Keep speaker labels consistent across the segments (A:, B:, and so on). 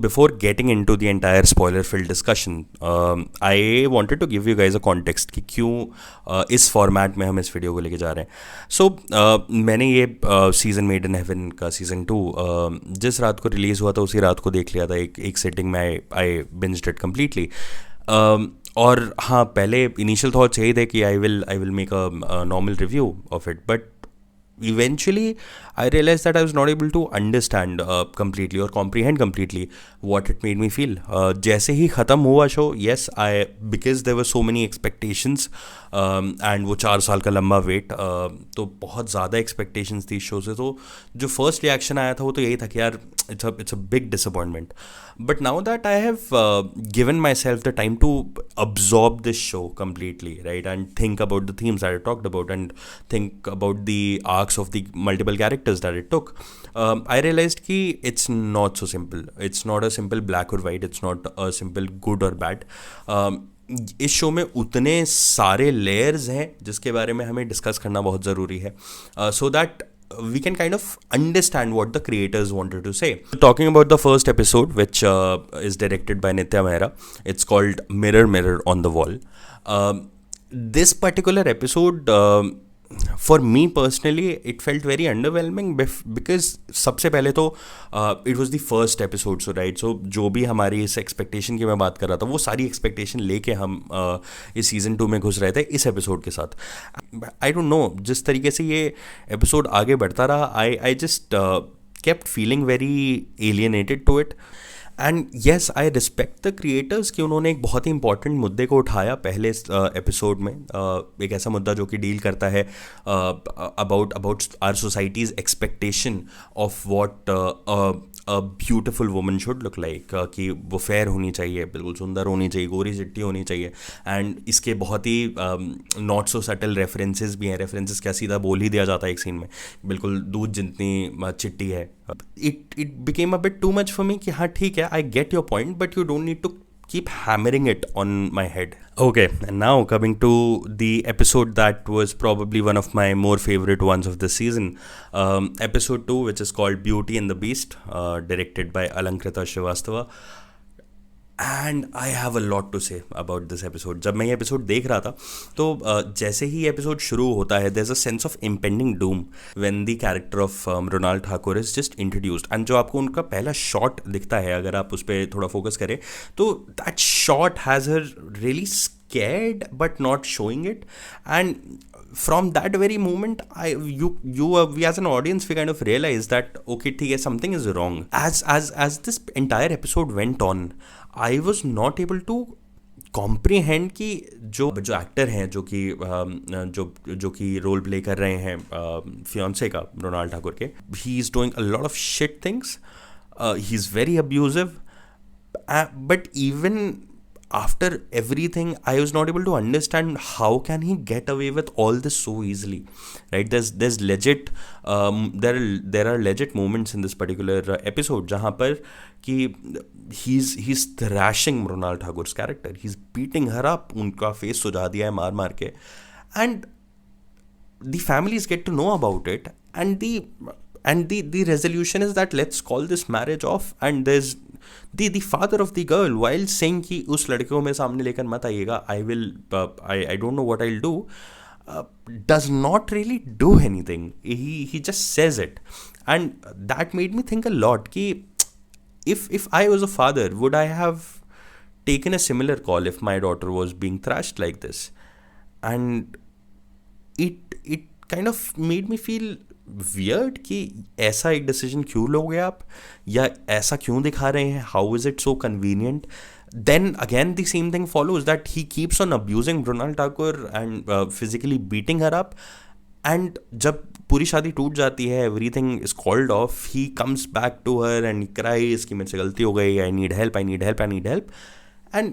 A: before getting into the entire spoiler-filled discussion, I wanted to give you guys a context कि क्यों इस format में हम इस वीडियो को लेके जा रहे हैं. So मैंने ये सीज़न मेड इन हेवन का सीज़न 2 जिस रात को रिलीज़ हुआ था उसी रात को देख लिया था. एक सेटिंग में आई बिंज्ड इट कम्प्लीटली. और हाँ, पहले इनिशियल थॉट्स यही थे कि I will make a normal review of it, but eventually I realized that I was not able to understand completely or comprehend completely what it made me feel. जैसे ही ख़त्म हुआ show, yes, because there were so many expectations and वो 4 साल का लंबा wait, तो बहुत ज़्यादा expectations थी इस शो से. तो जो फर्स्ट रिएक्शन आया था वो तो यही था कि यार it's a big disappointment. But now that I have given myself the time to absorb this show completely, right, and think about the themes that I talked about and think about the arcs of the multiple characters that it took, I realized कि it's not so simple. It's not a simple black or white. It's not a simple good or bad. इस show में उतने सारे layers हैं जिसके बारे में हमें डिस्कस करना बहुत ज़रूरी है, so that we can kind of understand what the creators wanted to say. Talking about the first episode, which is directed by Nitya Mehra, it's called Mirror Mirror on the Wall. This particular episode, for me personally, it felt very underwhelming because सबसे पहले तो it was the first episode, so right, so जो भी हमारी इस expectation की मैं बात कर रहा था वो सारी expectation लेके हम इस season 2 में घुस रहे थे इस episode के साथ. I don't know, जिस तरीके से ये episode आगे बढ़ता रहा, I just kept feeling very alienated to it. And yes, I respect the creators कि उन्होंने एक बहुत ही इंपॉर्टेंट मुद्दे को उठाया पहले एपिसोड में. एक ऐसा मुद्दा जो कि डील करता है about our society's expectation of what a beautiful woman should look like, कि वो फेयर होनी चाहिए, बिल्कुल सुंदर होनी चाहिए, गोरी चिट्टी होनी चाहिए. एंड इसके बहुत ही नॉट सो सटल रेफरेंसेस भी हैं. रेफरेंसेस क्या सीधा बोल ही दिया जाता है एक सीन में, बिल्कुल दूध जितनी चिट्टी है. It became a bit too much for me कि हाँ ठीक है, I get your point, but you don't need to keep hammering it on my head. Okay, and now coming to the episode that was probably one of my more favorite ones of the season, episode 2, which is called Beauty and the Beast, directed by Alankrita Srivastava. And I have a lot to say about this episode. जब मैं ये episode देख रहा था तो जैसे ही episode शुरू होता है, there is a sense of impending doom when the character of Mrunal Thakur is just introduced. And जो आपको उनका पहला शॉट दिखता है, अगर आप उस पर थोड़ा फोकस करें, तो that shot has her really scared but not showing it. And from that very moment, we as an audience, we kind of realize that okay, ठीक है, something is wrong. As this entire episode went on, I was not able to comprehend कि जो actor हैं जो कि role play कर रहे हैं फियांसे का, मृणाल ठाकुर के, he is doing a lot of shit things. He is very abusive, but even after everything, I was not able to understand how can he get away with all this so easily, right? There's legit there are legit moments in this particular episode जहाँ पर कि he's thrashing Mrinal ठाकुर's character, he's beating her up, उनका face सुजा दिया है मार के, and the families get to know about it, and the resolution is that let's call this marriage off. And there's the father of the girl, while saying कि उस लड़के को मेरे सामने लेकर मत आइएगा, I don't know what I'll do, does not really do anything. He just says it, and that made me think a lot कि if I was a father, would I have taken a similar call if my daughter was being thrashed like this? And it kind of made me feel weird कि ऐसा एक decision क्यों लोगे आप, या ऐसा क्यों दिखा रहे हैं, how is it so convenient. Then again the same thing follows, that he keeps on abusing Mrunal Thakur and physically beating her up. And जब पूरी शादी टूट जाती है, everything is called off, he comes back to her and cries कि मेरे से गलती हो गई, I need help. And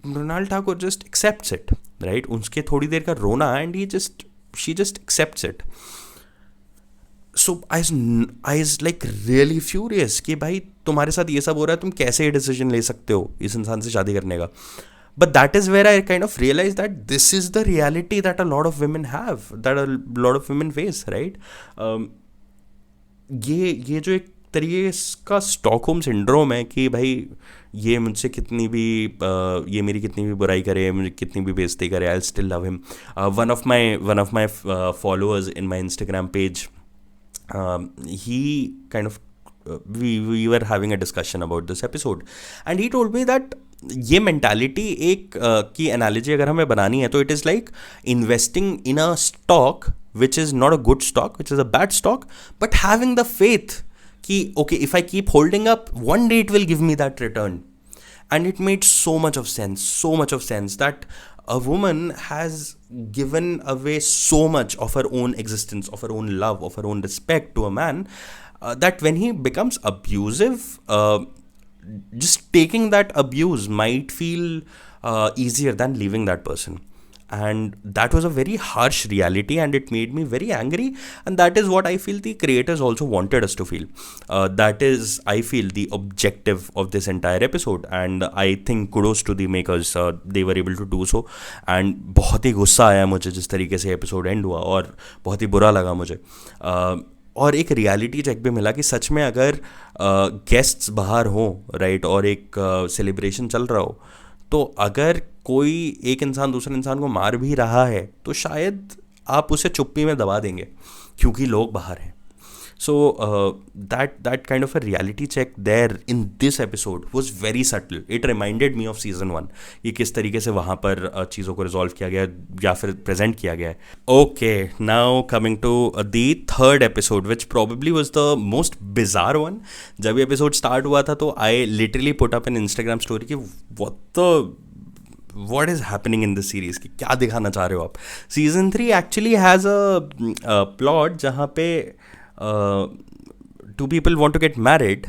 A: Mrunal Thakur just accepts it, right? उसके थोड़ी देर का रोना, and she just accepts it. So I was like really furious कि भाई तुम्हारे साथ ये सब हो रहा है, तुम कैसे ये डिसीजन ले सकते हो इस इंसान से शादी करने का. But that is where I kind of realized that this is the reality that a lot of women have, that a lot of women face, right? ये जो एक तरीके का स्टॉकहोम सिंड्रोम है कि भाई ये मुझसे कितनी भी ये मेरी कितनी भी बुराई करे, मुझे कितनी भी बेइज्जती करे, I still love him. One of my followers in my Instagram page, he kind of we were having a discussion about this episode and he told me that ये mentality एक की analogy अगर हमें बनानी है तो it is like investing in a stock which is not a good stock, which is a bad stock, but having the faith कि okay, if I keep holding up, one day it will give me that return. And it made so much of sense that a woman has given away so much of her own existence, of her own love, of her own respect to a man, that when he becomes abusive, just taking that abuse might feel easier than leaving that person. And that was a very harsh reality and it made me very angry, and that is what I feel the creators also wanted us to feel. That is, I feel, the objective of this entire episode, and I think kudos to the makers, they were able to do so. And बहुत ही गुस्सा आया मुझे जिस तरीके से episode and हुआ, और बहुत ही बुरा लगा मुझे. और एक रियलिटी चेक भी मिला कि सच में अगर गेस्ट्स बाहर हों, राइट, और एक सेलिब्रेशन चल रहा हो, तो अगर कोई एक इंसान दूसरे इंसान को मार भी रहा है तो शायद आप उसे चुप्पी में दबा देंगे क्योंकि लोग बाहर हैं. So that kind of a reality check there in this episode was very subtle. It reminded me of season 1 कि किस तरीके से वहाँ पर चीज़ों को रिजॉल्व किया गया या फिर प्रेजेंट किया गया है. Okay, now coming to the third episode which probably was the most bizarre one. जब ये एपिसोड स्टार्ट हुआ था तो I literally put up an Instagram story कि what is happening in this series, कि क्या दिखाना चाह रहे हो आप. Season 3 actually has a plot जहाँ पे two people want to get married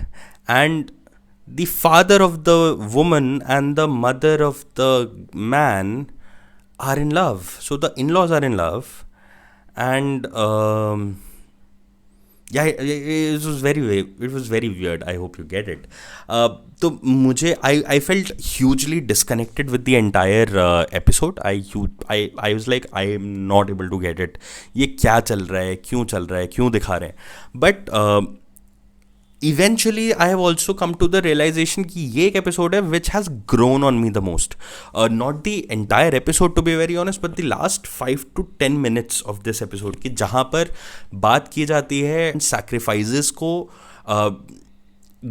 A: and the father of the woman and the mother of the man are in love. So the in-laws are in love and yeah, it was very weird. I hope you get it. तो मुझे I felt hugely disconnected with the entire episode. I was like, I am not able to get it. ये क्या चल रहा है, क्यों चल रहा है, क्यों दिखा रहे हैं. But eventually I have also come to the realization कि ये एक episode है which has grown on me the most. Not the entire episode to be very honest, but the last 5 to 10 minutes of this episode कि जहाँ पर बात की जाती है sacrifices को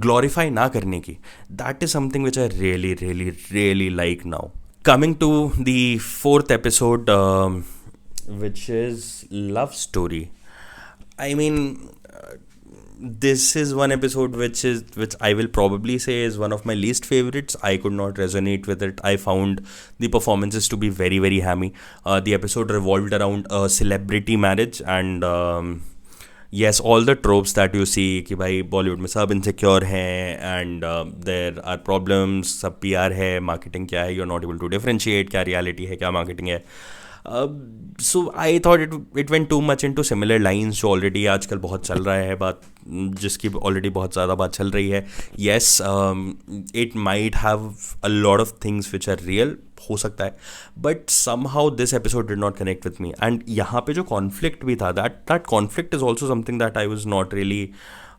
A: glorify ना करने की. That is something which I really, really, really like now. Coming to the fourth episode, which is Love Story. I mean, this is one episode which I will probably say is one of my least favorites. I could not resonate with it. I found the performances to be very, very hammy. The episode revolved around a celebrity marriage and yes, all the tropes that you see कि भाई बॉलीवुड में सब insecure हैं and there are problems, सब PR है, marketing क्या है, you're not able to differentiate क्या reality है, क्या marketing है. So I thought it went too much into similar lines जो already आजकल बहुत चल रहा है, बात जिसकी already बहुत ज़्यादा बात चल रही है. Yes, it might have a lot of things which are real, हो सकता है, but somehow this episode did not connect with me. And यहाँ पे जो conflict भी था, that conflict is also something that I was not really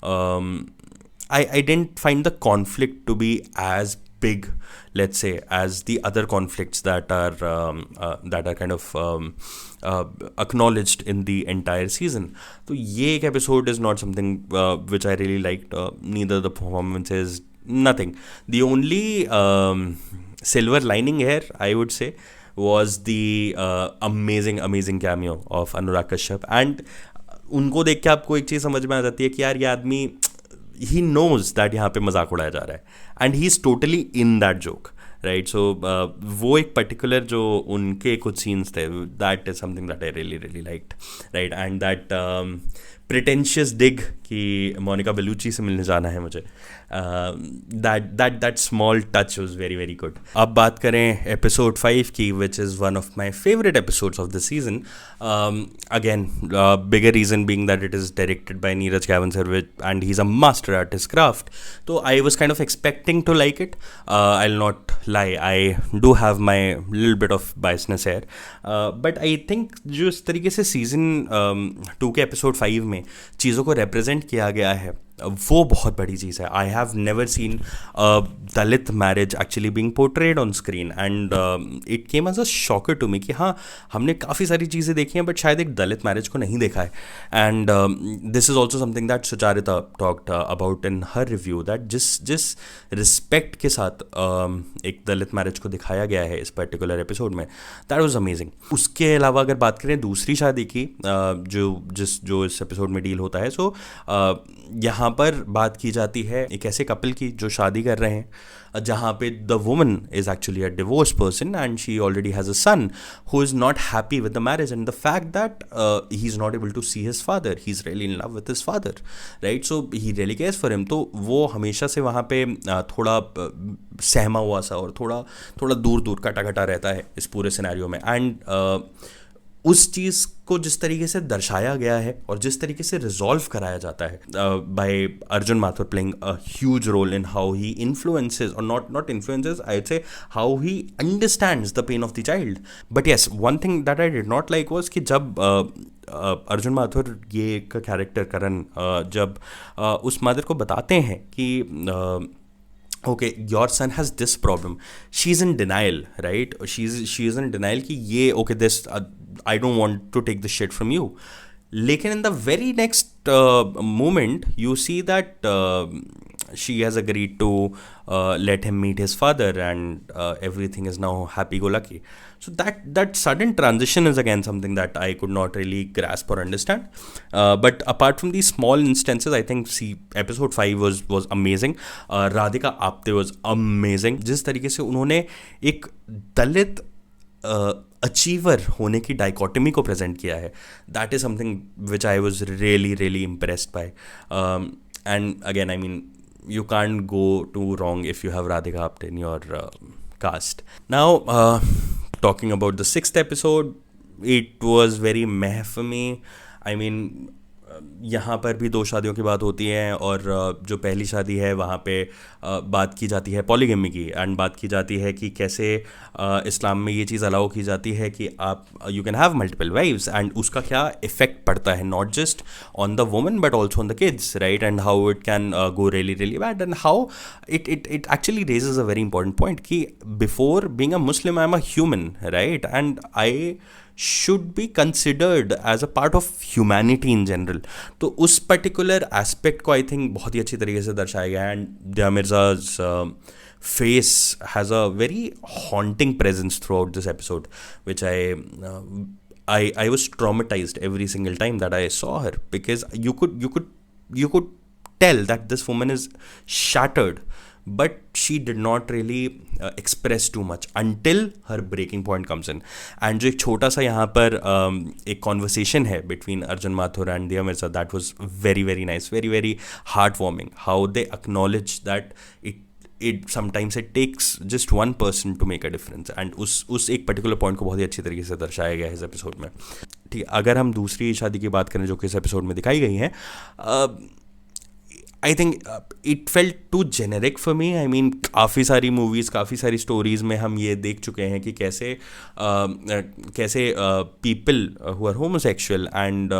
A: I didn't find the conflict to be as big, let's say, as the other conflicts that are kind of acknowledged in the entire season. So ये एक episode is not something which I really liked. Neither the performances, nothing. The only silver lining here, I would say, was the amazing cameo of Anurag Kashyap. And उनको देख के आपको एक चीज़ समझ में आ जाती है कि यार ये आदमी he knows that यहाँ पे मजाक उड़ाया जा रहा है and he is totally in that joke, right? So वो एक particular जो उनके कुछ scenes थे, that is something that I really really liked, right? And that pretentious dig कि मोनिका बेलुची से मिलने जाना है मुझे, that small touch was very very good. अब बात करें episode 5 की, which is one of my favorite episodes of the season. Again, bigger reason being that it is directed by Neeraj Kavan sir, and he's a master at his craft. So I was kind of expecting to like it. I'll not lie, I do have my little bit of biasness here, but I think जो इस तरीके से season 2 के episode 5 में चीज़ों को represent किया गया है, वो बहुत बड़ी चीज़ है. I have never seen Dalit marriage actually being portrayed on screen, and it came as a shocker to me कि हाँ, हमने काफ़ी सारी चीज़ें देखी हैं बट शायद एक दलित मैरिज को नहीं देखा है. And this is also something that Sucharita talked about in her review, that जिस जिस रिस्पेक्ट के साथ एक दलित मैरिज को दिखाया गया है इस पर्टिकुलर एपिसोड में, दैट वाज अमेजिंग. उसके अलावा अगर बात करें दूसरी शादी की, जो इस एपिसोड में डील होता है, सो यहाँ पर बात की जाती है एक ऐसे कपल की जो शादी कर रहे हैं, जहाँ पे the woman is actually a divorce person and she already has a son who is not happy with the marriage and the fact that he is not able to see his father, he is really in love with his father, right. So he really cares for him. तो वो हमेशा से वहाँ पे थोड़ा सहमा हुआ सा और थोड़ा थोड़ा दूर दूर कटा कटा रहता है इस पूरे सिनेरियो में. एंड उस चीज़ को जिस तरीके से दर्शाया गया है और जिस तरीके से रिजॉल्व कराया जाता है by Arjun Mathur playing a huge role in how he influences, or not influences, I would say how he understands the pain of the child. But yes, one thing that I did not like was कि जब अर्जुन माथुर ये एक character करण जब उस mother को बताते हैं कि okay, your son has this problem, she's in denial, right? She is in denial कि ये okay, this I don't want to take this shit from you. लेकिन in the very next moment you see that she has agreed to let him meet his father, and everything is now happy go lucky. So that sudden transition is again something that I could not really grasp or understand. But apart from these small instances, I think episode 5 was amazing. Radhika Apte was amazing. जिस तरीके से उन्होंने एक दलित achiever होने की dichotomy को present किया है, that is something which I was really really impressed by. And again, I mean, you can't go too wrong if you have Radhika Apte in your cast. Now, talking about the 6th episode, it was very meh for me. I mean, यहाँ पर भी 2 शादियों की बात होती है, और जो पहली शादी है वहाँ पे बात की जाती है पॉलीगेमी की, एंड बात की जाती है कि कैसे इस्लाम में ये चीज़ अलाउ की जाती है कि आप you can have multiple wives, and उसका क्या इफेक्ट पड़ता है not just on the woman but also on the kids, right, and how it can go really really bad, and how it actually raises a very important point कि before being a Muslim I am a human, right, and I should be considered as a part of humanity in general. तो उस particular aspect को I think बहुत ही अच्छी तरीके से दर्शाया गया है, and Dia Mirza's face has a very haunting presence throughout this episode, which I was traumatized every single time that I saw her, because you could tell that this woman is shattered, but she did not really express too much until her breaking point comes in. And जो एक छोटा सा यहाँ पर एक conversation है between Arjun Mathur and Dia Mirza, that was very very nice, very very heartwarming, how they acknowledge that it sometimes it takes just one person to make a difference, and उस एक particular point को बहुत ही अच्छी तरीके से दर्शाया गया है इस एपिसोड में. ठीक है, अगर हम दूसरी शादी की बात करें जो कि इस एपिसोड में दिखाई गई है, I think it felt too generic for me. I mean, काफ़ी सारी मूवीज़, काफ़ी सारी स्टोरीज़ में हम ये देख चुके हैं कि कैसे people who are homosexual and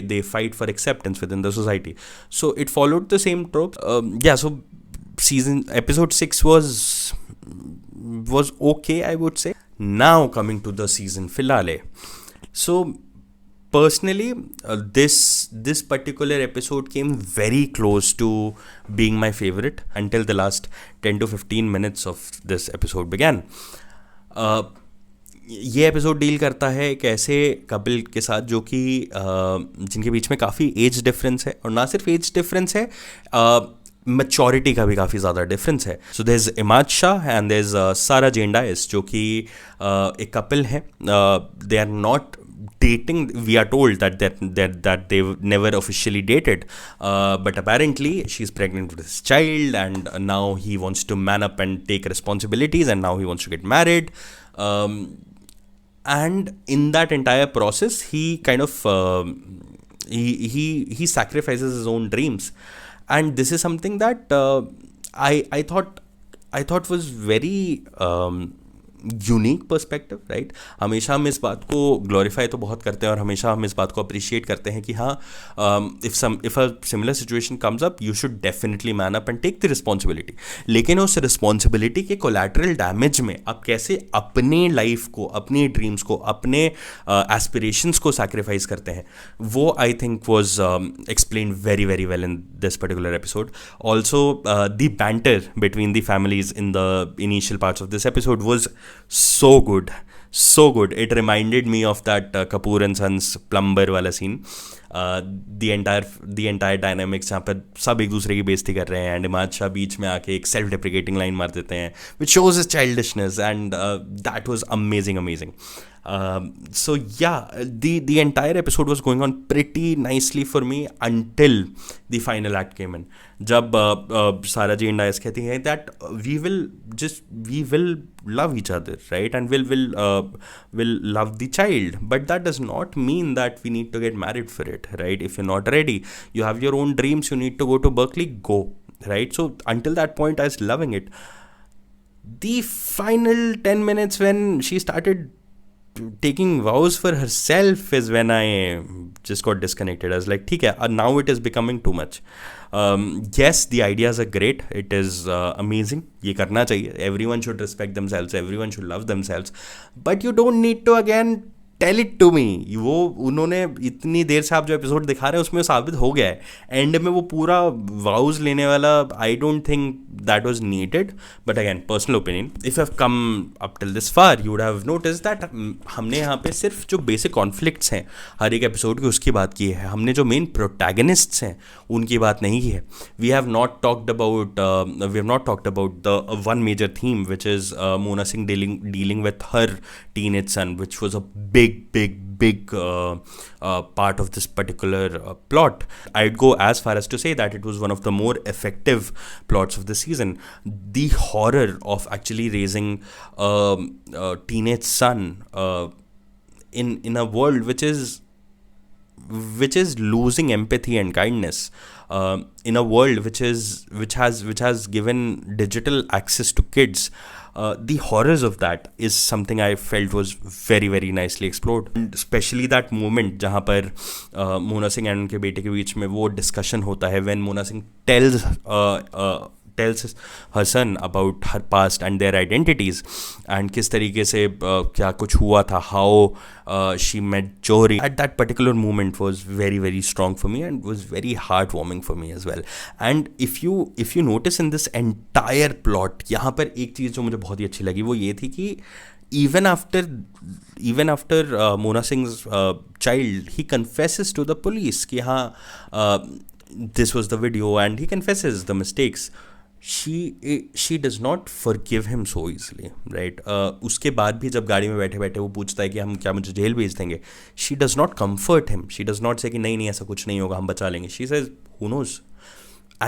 A: they fight for acceptance within the society. So it followed the same trope. Yeah, so episode 6 was okay, I would say. Now coming to the season finale. So personally, this particular episode came very close to being my favorite until the last 10 to 15 minutes of this episode began. ये episode deal करता है एक ऐसे couple के साथ जो कि जिनके बीच में काफ़ी एज डिफरेंस है, और ना सिर्फ एज डिफरेंस है, मैच्योरिटी का भी काफ़ी ज़्यादा डिफरेंस है. So there is Imaad Shah and there is Sara Jane Dias, जो कि एक कपल है. They are not dating. We are told that they've never officially dated, but apparently she's pregnant with his child, and now he wants to man up and take responsibilities, and now he wants to get married. And in that entire process, he kind of he sacrifices his own dreams, and this is something that I thought was very unique perspective, right. हमेशा हम इस बात को glorify तो बहुत करते हैं और हमेशा हम इस बात को अप्रिशिएट करते हैं कि हाँ, if a similar situation comes up you should definitely man up and take the responsibility. लेकिन उस रिस्पॉन्सिबिलिटी के कोलैटरल डैमेज में आप कैसे अपने लाइफ को, अपने ड्रीम्स को, अपने एस्पिरेशंस को सैक्रिफाइस करते हैं, वो I think was explain very very well in this particular episode. Also, the banter between the families in the initial parts of this episode was so good, so good. It reminded me of that Kapoor and Sons plumber वाला scene. The entire dynamics जहाँ पर सब एक दूसरे की बेइज्जती कर रहे हैं एंड इमाद शाह बीच में आके एक सेल्फ डिप्रिकेटिंग लाइन मार देते हैं which shows his childishness, and that was amazing. So yeah, the entire episode was going on pretty nicely for me until the final act came in. जब सारा जी इंडाइस कहती है that we will love each other, right, and will love the child, but that does not mean that we need to get married for it, right? If you're not ready, you have your own dreams, you need to go to Berkeley, go, right? So until that point I was loving it. The final 10 minutes when she started taking vows for herself is when I just got disconnected. I was like, ठीक है, now it is becoming too much. Yes, the ideas are great. It is amazing. ये करना चाहिए. Everyone should respect themselves. Everyone should love themselves. But you don't need to again tell it to me. वो उन्होंने इतनी देर से आप जो episode दिखा रहे हैं उसमें साबित हो गया है. एंड में वो पूरा वाउज लेने वाला I don't think that was needed. But again personal opinion, if have come up till this far you would have notice that हमने यहाँ पे सिर्फ जो बेसिक कॉन्फ्लिक्ट्स हैं हर एक एपिसोड की उसकी बात की है. हमने जो मेन प्रोटैगनिस्ट्स हैं उनकी बात नहीं की है. We have not talked about the one major theme which is Mona Singh dealing with her teenage son, which was a big part of this particular plot. I'd go as far as to say that it was one of the more effective plots of the season. The horror of actually raising a teenage son in a world which is losing empathy and kindness, in a world which has given digital access to kids. The horrors of that is something I felt was very very nicely explored, and especially that moment जहाँ पर Mona Singh and उनके बेटे के बीच में वो discussion होता है when Mona Singh tells her son about her past and their identities and किस तरीके से क्या कुछ हुआ था, how she met Jory. At that particular moment was very very strong for me and was very heartwarming for me as well. And if you notice in this entire plot, यहाँ पर एक चीज़ जो मुझे बहुत ही अच्छी लगी वो ये थी कि even after Mona Singh's child, he confesses to the police कि हाँ this was the video, and he confesses the mistakes. She does not forgive him so easily, right? उसके बाद भी जब गाड़ी में बैठे बैठे वो पूछता है कि हम क्या मुझे जेल भेज देंगे, she does not comfort him. She does not say कि नहीं ऐसा कुछ नहीं होगा, हम बचा लेंगे. She says who knows.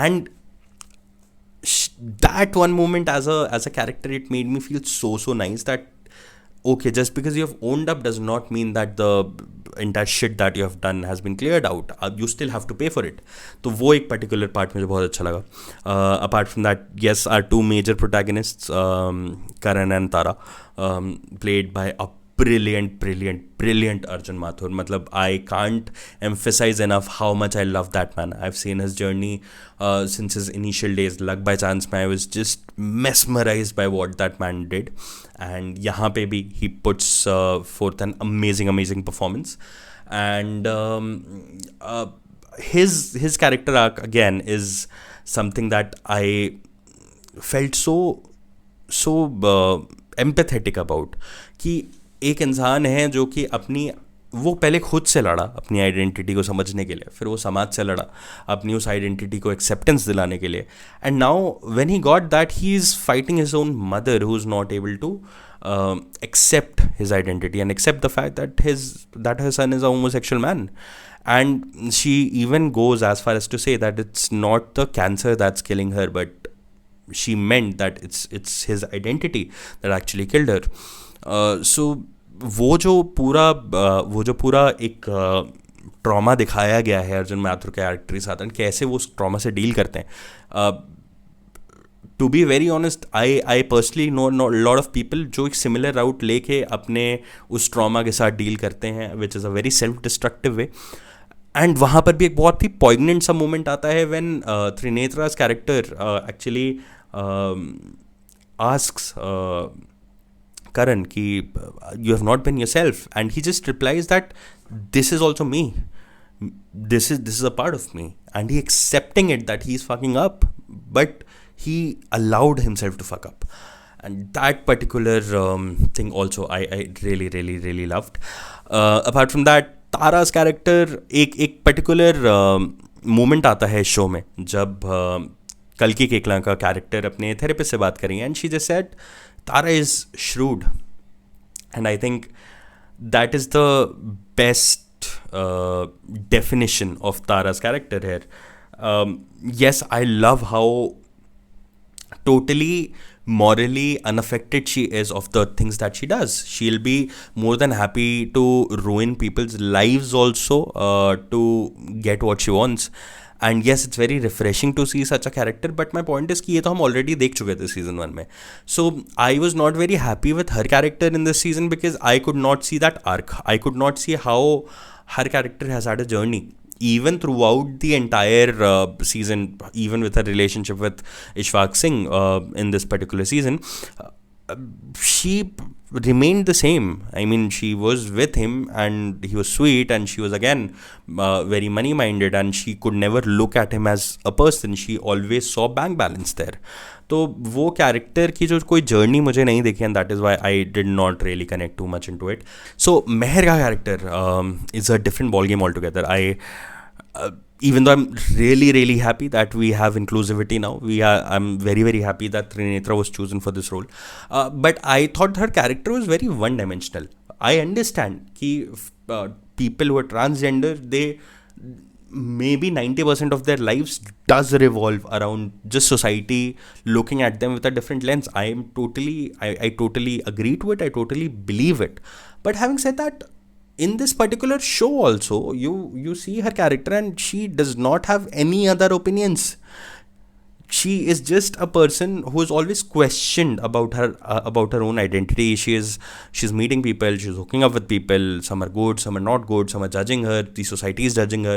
A: And that one moment as a character, it made me feel so nice that okay, just because you have owned up does not mean that the entire shit that you have done has been cleared out. You still have to pay for it. तो वो एक particular part मुझे बहुत अच्छा लगा. Apart from that, yes, our two major protagonists, Karan and Tara, played by a brilliant Arjun Mathur. मतलब I can't emphasize enough how much I love that man. I've seen his journey since his initial days. Luck by chance में I was just mesmerized by what that man did. And यहाँ पे भी he puts forth an amazing performance. And his character arc again is something that I felt so empathetic about. कि एक इंसान है जो कि वो पहले खुद से लड़ा अपनी आइडेंटिटी को समझने के लिए, फिर वो समाज से लड़ा अपनी उस आइडेंटिटी को एक्सेप्टेंस दिलाने के लिए. And now when he got that, he is fighting his own mother who is not able to accept his identity and accept the fact that her son is a homosexual man. And she even goes as far as to say that it's not the cancer that's killing her, but she meant that it's his identity that actually killed her. So वो जो पूरा एक trauma दिखाया गया है अर्जुन माथुर के character के साथ, एंड कैसे वो उस ट्रॉमा से डील करते हैं, to be very honest, I personally know lot of people जो एक सिमिलर राउट लेके अपने उस ट्रॉमा के साथ डील करते हैं, which is a very self destructive way. And वहाँ पर भी एक बहुत ही पॉइगनेंट सा मोमेंट आता है when Trinetra's character actually asks Karan ki you have not been yourself, and he just replies that this is also me, this is a part of me, and he accepting it that he's fucking up, but he allowed himself to fuck up. And that particular thing also I really really really loved. Apart from that, Tara's character, एक particular moment आता है show में जब कल्की केकला का character अपने therapist से बात करेंगे, and she just said Tara is shrewd, and I think that is the best definition of Tara's character here. Yes, I love how totally morally unaffected she is of the things that she does. She'll be more than happy to ruin people's lives also to get what she wants. And yes, it's very refreshing to see such a character, but my point is कि ये तो हम already देख चुके थे season 1 में. So I was not very happy with her character in this season because I could not see that arc. I could not see how her character has had a journey. Even throughout the entire season, even with her relationship with Ishfaq Singh in this particular season, she remained the same. I mean, she was with him and he was sweet, and she was again very money minded, and she could never look at him as a person. She always saw bank balance there. तो वो character की जो कोई journey मुझे नहीं देखी, and that is why I did not really connect too much into it. So Mehar का character is a different ball game all together. Even though I'm really really happy that we have inclusivity now, I'm very very happy that Trinetra was chosen for this role, but I thought her character was very one dimensional. I understand that people who are transgender, they maybe 90% of their lives does revolve around just society looking at them with a different lens. I totally agree to it. I totally believe it. But having said that, in this particular show also, you see her character and she does not have any other opinions. She is just a person who is always questioned about her own identity. She's meeting people, she's hooking up with people. Some are good, some are not good, some are judging her, the society is judging her,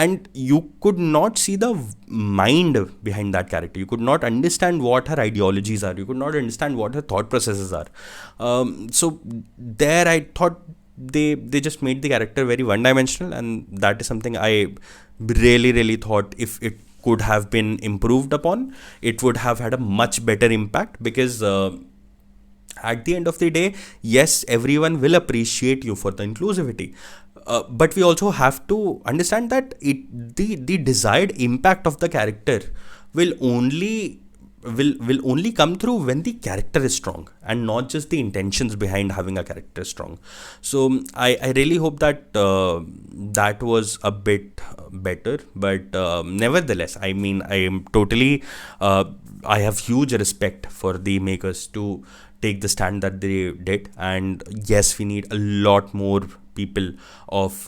A: and you could not see the mind behind that character. You could not understand what her ideologies are. You could not understand what her thought processes are. So there I thought they just made the character very one dimensional, and that is something I really really thought if it could have been improved upon, it would have had a much better impact. Because at the end of the day, yes, everyone will appreciate you for the inclusivity, but we also have to understand that the desired impact of the character will only come through when the character is strong, and not just the intentions behind having a character strong. So I really hope that that was a bit better, but nevertheless, I mean, I am totally I have huge respect for the makers to take the stand that they did. And yes, we need a lot more people of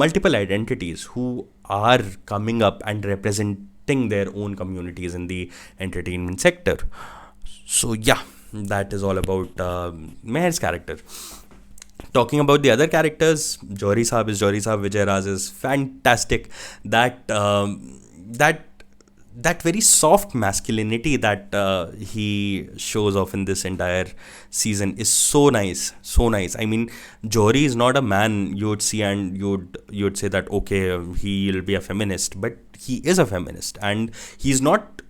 A: multiple identities who are coming up and representing their own communities in the entertainment sector. So yeah, that is all about Meher's character. Talking about the other characters, Johri Saab is Johri Saab. Vijay Raj is fantastic. That very soft masculinity that he shows off in this entire season is so nice, so nice. I mean, Johri is not a man you would see and you'd say that okay, he'll be a feminist, but he is a feminist, and he's not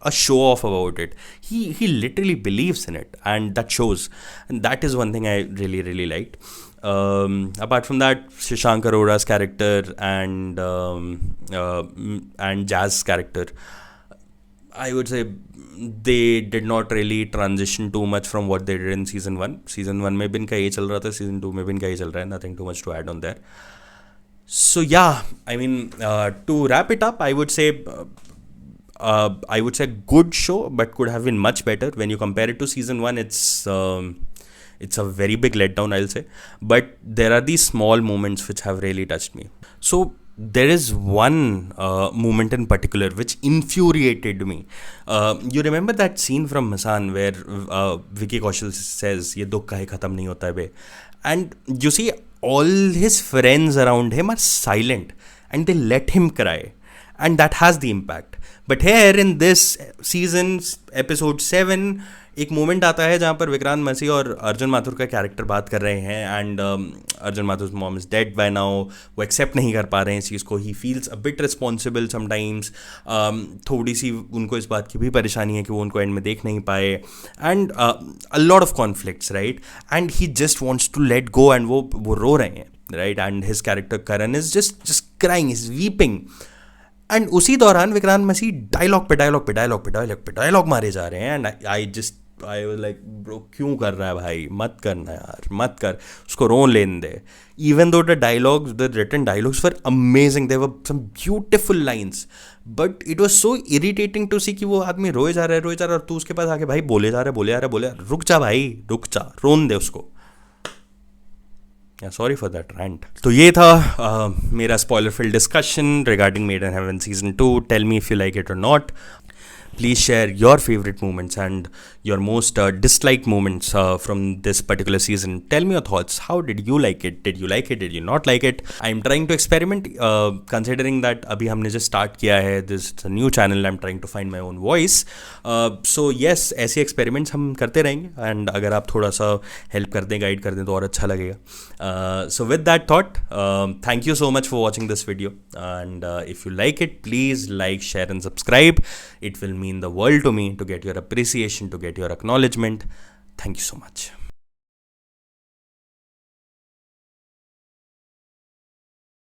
A: a show off about it. He literally believes in it, and that shows, and that is one thing I really really liked. Apart from that, Shashank Arora's character and Jazz's character, I would say they did not really transition too much from what they did in season 1. Season 1 में भी इनका ये चल रहा था, season 2 में भी इनका ये चल रहा है. Nothing too much to add on there. So yeah, I mean, to wrap it up, I would say good show, but could have been much better. When you compare it to season 1, it's a very big letdown, I'll say. But there are these small moments which have really touched me. So there is one moment in particular which infuriated me. You remember that scene from Masan where Vicky Kaushal says ye dukh kahe khatam nahi hota hai be, and you see all his friends around him are silent and they let him cry, and that has the impact. But here in this season episode 7 एक moment आता है जहाँ पर विक्रांत मैसी और अर्जुन माथुर का character बात कर रहे हैं, and Arjun Mathur mom is dead by now. वो एक्सेप्ट नहीं कर पा रहे हैं इस चीज़ को. He feels a bit responsible sometimes. थोड़ी सी उनको इस बात की भी परेशानी है कि वो उनको एंड में देख नहीं पाए, and a lot of conflicts, right. And he just wants to let go, and वो रो रहे हैं, right. And his character Karan is just crying, is weeping. And उसी दौरान विक्रांत मैसी डायलॉग मारे जा रहे हैं, and I was like bro क्यों कर रहा है भाई, मत करना यार, मत कर, उसको रोन लेने दे. Even though the written dialogues were amazing, there were some beautiful lines, but it was so irritating to see कि वो आदमी रोए जा रहा है और तू उसके पास आके भाई बोले जा रहा है, रुक जा भाई, रुक जा, रोन दे उसको. Sorry for that rant. तो ये था मेरा spoiler fill discussion regarding made in heaven season 2. Tell me if you like it और not. Please share your favorite moments and your most disliked moments from this particular season. Tell me your thoughts. How did you like it? Did you like it? Did you not like it? I'm trying to experiment, considering that अभी हमने just start किया है. This is a new channel. I'm trying to find my own voice. So yes, ऐसे experiments हम करते रहेंगे, and अगर आप थोड़ा सा help कर दें, guide कर दें तो और अच्छा लगेगा. So with that thought, thank you so much for watching this video, and if you like it, please like, share and subscribe. It will mean the world to me to get your appreciation, to get your acknowledgement. Thank you so much.